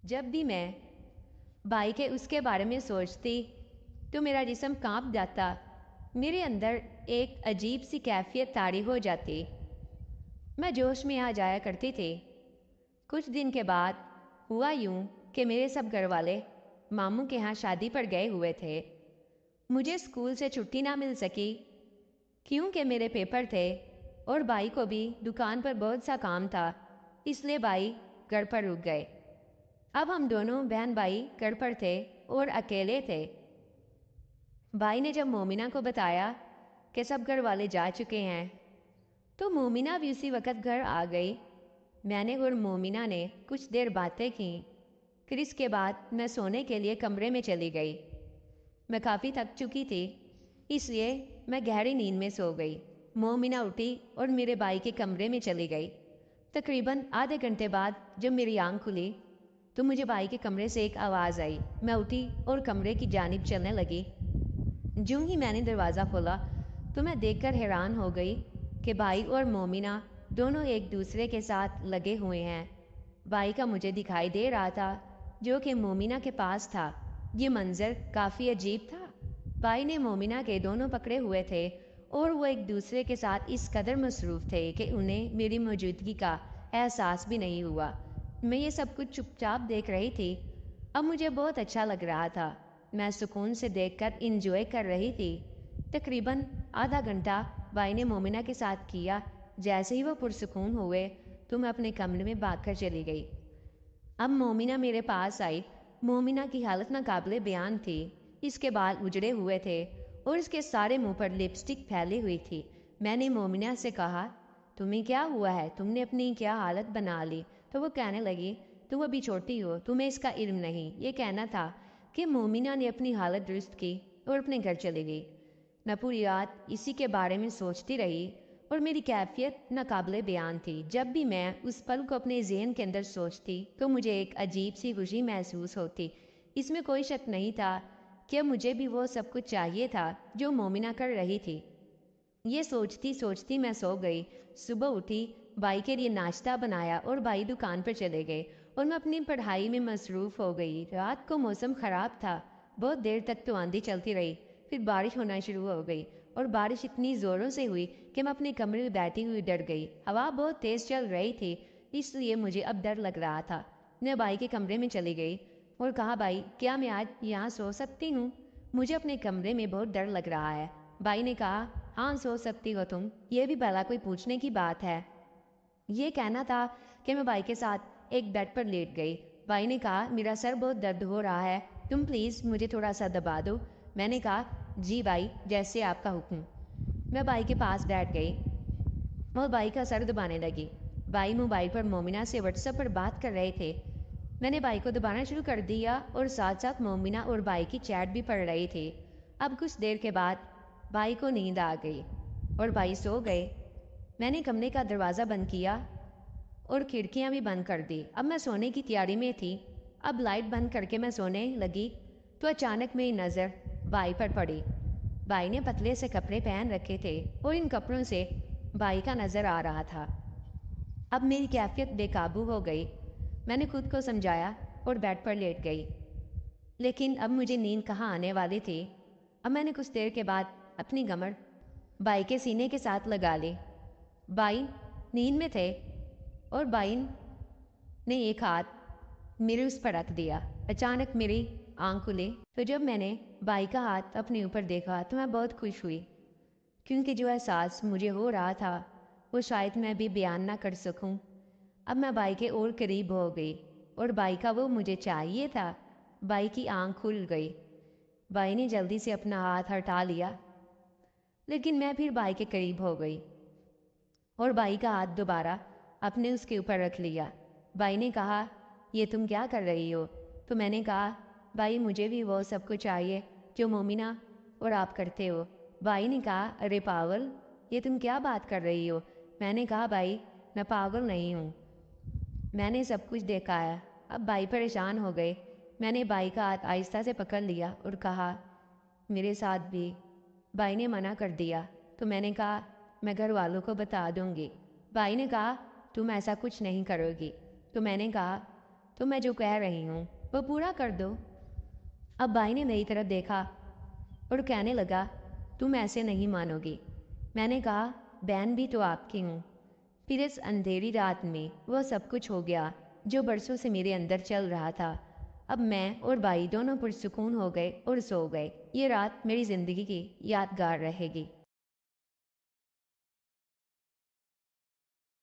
جب بھی میں بھائی کے اس کے بارے میں سوچتی تو میرا جسم کانپ جاتا، میرے اندر ایک عجیب سی کیفیت طاری ہو جاتی، میں جوش میں آ جایا کرتی تھی۔ کچھ دن کے بعد ہوا یوں کہ میرے سب گھر والے ماموں کے ہاں شادی پر گئے ہوئے تھے۔ مجھے اسکول سے چھٹی نہ مل سکی کیونکہ میرے پیپر تھے اور بھائی کو بھی دکان پر بہت سا کام تھا، اس لیے بھائی گھر پر رک گئے۔ اب ہم دونوں بہن بھائی گھر پر تھے اور اکیلے تھے۔ بھائی نے جب مومنہ کو بتایا کہ سب گھر والے جا چکے ہیں تو مومنہ بھی اسی وقت گھر آ گئی۔ میں نے اور مومنہ نے کچھ دیر باتیں کیں، پھر اس کے بعد میں سونے کے لیے کمرے میں چلی گئی۔ میں کافی تھک چکی تھی، اس لیے میں گہری نیند میں سو گئی۔ مومنہ اٹھی اور میرے بھائی کے کمرے میں چلی گئی۔ تقریباً آدھے گھنٹے بعد جب میری آنکھ کھلی تو مجھے بھائی کے کمرے سے ایک آواز آئی۔ میں اٹھی اور کمرے کی جانب چلنے لگی۔ جوں ہی میں نے دروازہ کھولا تو میں دیکھ کر حیران ہو گئی کہ بھائی اور مومنہ دونوں ایک دوسرے کے ساتھ لگے ہوئے ہیں۔ بھائی کا مجھے دکھائی دے رہا تھا جو کہ مومنہ کے پاس تھا۔ یہ منظر کافی عجیب تھا۔ بھائی نے مومنہ کے دونوں پکڑے ہوئے تھے اور وہ ایک دوسرے کے ساتھ اس قدر مصروف تھے کہ انہیں میری موجودگی کا احساس بھی نہیں ہوا۔ میں یہ سب کچھ چپ چاپ دیکھ رہی تھی۔ اب مجھے بہت اچھا لگ رہا تھا، میں سکون سے دیکھ کر انجوائے کر رہی تھی۔ تقریباً آدھا گھنٹہ بھائی نے مومنہ کے ساتھ کیا۔ جیسے ہی وہ پرسکون ہوئے تو میں اپنے کمرے میں بھاگ کر چلی گئی۔ اب مومنہ میرے پاس آئی۔ مومنہ کی حالت ناقابل بیان تھی۔ اس کے بال اجڑے ہوئے تھے اور اس کے سارے منہ پر لپسٹک پھیلی ہوئی تھی۔ میں نے مومنہ سے کہا، تمہیں کیا ہوا ہے؟ تم نے اپنی کیا حالت بنا لی؟ تو وہ کہنے لگی، تم ابھی چھوٹی ہو، تمہیں اس کا علم نہیں۔ یہ کہنا تھا کہ مومنہ نے اپنی حالت درست کی اور اپنے گھر چلی گئی۔ میں پوری رات اسی کے بارے میں سوچتی رہی اور میری کیفیت ناقابل بیان تھی۔ جب بھی میں اس پل کو اپنے ذہن کے اندر سوچتی تو مجھے ایک عجیب سی خوشی محسوس ہوتی۔ اس میں کوئی شک نہیں تھا کہ مجھے بھی وہ سب کچھ چاہیے تھا جو مومنہ کر رہی تھی۔ یہ سوچتی سوچتی میں سو گئی۔ صبح اٹھی، بھائی کے لیے ناشتہ بنایا اور بھائی دکان پر چلے گئے اور میں اپنی پڑھائی میں مصروف ہو گئی۔ رات کو موسم خراب تھا، بہت دیر تک تو آندھی چلتی رہی، پھر بارش ہونا شروع ہو گئی اور بارش اتنی زوروں سے ہوئی کہ میں اپنے کمرے میں بیٹھی ہوئی ڈر گئی۔ ہوا بہت تیز چل رہی تھی، اس لیے مجھے اب ڈر لگ رہا تھا۔ میں بھائی کے کمرے میں چلی گئی اور کہا، بھائی کیا میں آج یہاں سو سکتی ہوں؟ مجھے اپنے کمرے میں بہت ڈر لگ رہا ہے۔ بھائی نے کہا، ہاں سو سکتی ہو تم، یہ بھی بھلا کوئی پوچھنے کی بات ہے؟ یہ کہنا تھا کہ میں بھائی کے ساتھ ایک بیڈ پر لیٹ گئی۔ بھائی نے کہا، میرا سر بہت درد ہو رہا ہے، تم پلیز مجھے تھوڑا سا دبا دو۔ میں نے کہا، جی بھائی، جیسے آپ کا حکم۔ میں بھائی کے پاس بیٹھ گئی اور بھائی کا سر دبانے لگی۔ بھائی موبائل پر مومنہ سے واٹس ایپ پر بات کر رہے تھے۔ میں نے بھائی کو دبانا شروع کر دیا اور ساتھ ساتھ مومنہ اور بھائی کی چیٹ بھی پڑھ رہی تھی۔ اب کچھ دیر کے بعد بھائی کو نیند آ گئی اور بھائی سو گئے۔ میں نے کمرے کا دروازہ بند کیا اور کھڑکیاں بھی بند کر دی۔ اب میں سونے کی تیاری میں تھی۔ اب لائٹ بند کر کے میں سونے لگی تو اچانک میری نظر بھائی پر پڑی۔ بھائی نے پتلے سے کپڑے پہن رکھے تھے اور ان کپڑوں سے بھائی کا نظر آ رہا تھا۔ اب میری کیفیت بے قابو ہو گئی۔ میں نے خود کو سمجھایا اور بیڈ پر لیٹ گئی، لیکن اب مجھے نیند کہاں آنے والی تھی۔ اب میں نے کچھ دیر کے بعد اپنی کمر بھائی کے سینے کے ساتھ لگا لی۔ بھائی نیند میں تھے اور بھائی نے ایک ہاتھ میرے اس پر رکھ دیا۔ اچانک میری آنکھ کھلی تو جب میں نے بھائی کا ہاتھ اپنے اوپر دیکھا تو میں بہت خوش ہوئی، کیونکہ جو احساس مجھے ہو رہا تھا وہ شاید میں بھی بیان نہ کر سکوں۔ اب میں بھائی کے اور قریب ہو گئی اور بھائی کا وہ مجھے چاہیے تھا۔ بھائی کی آنکھ کھل گئی۔ بھائی نے جلدی سے اپنا ہاتھ ہٹا لیا، لیکن میں پھر بھائی کے قریب ہو گئی اور بھائی کا ہاتھ دوبارہ اپنے اس کے اوپر رکھ لیا۔ بھائی نے کہا، یہ تم کیا کر رہی ہو؟ تو میں نے کہا، بھائی مجھے بھی وہ سب کچھ چاہیے جو مومنہ اور آپ کرتے ہو۔ بھائی نے کہا، ارے پاگل، یہ تم کیا بات کر رہی ہو؟ میں نے کہا، بھائی میں پاگل نہیں ہوں، میں نے سب کچھ دیکھا ہے۔ اب بھائی پریشان ہو گئے۔ میں نے بھائی کا ہاتھ آہستہ سے پکڑ لیا اور کہا، میرے ساتھ بھی۔ بھائی نے منع کر دیا تو میں نے کہا، میں گھر والوں کو بتا دوں گی۔ بھائی نے کہا، تم ایسا کچھ نہیں کرو گی۔ تو میں نے کہا، تو میں جو کہہ رہی ہوں وہ پورا کر دو۔ اب بھائی نے میری طرف دیکھا اور کہنے لگا تم ایسے نہیں مانو گی۔ میں نے کہا بہن بھی تو آپ کی ہوں۔ پھر اس اندھیری رات میں وہ سب کچھ ہو گیا جو برسوں سے میرے اندر چل رہا تھا۔ اب میں اور بھائی دونوں پرسکون ہو گئے اور سو گئے۔ یہ رات میری زندگی کی یادگار رہے گی۔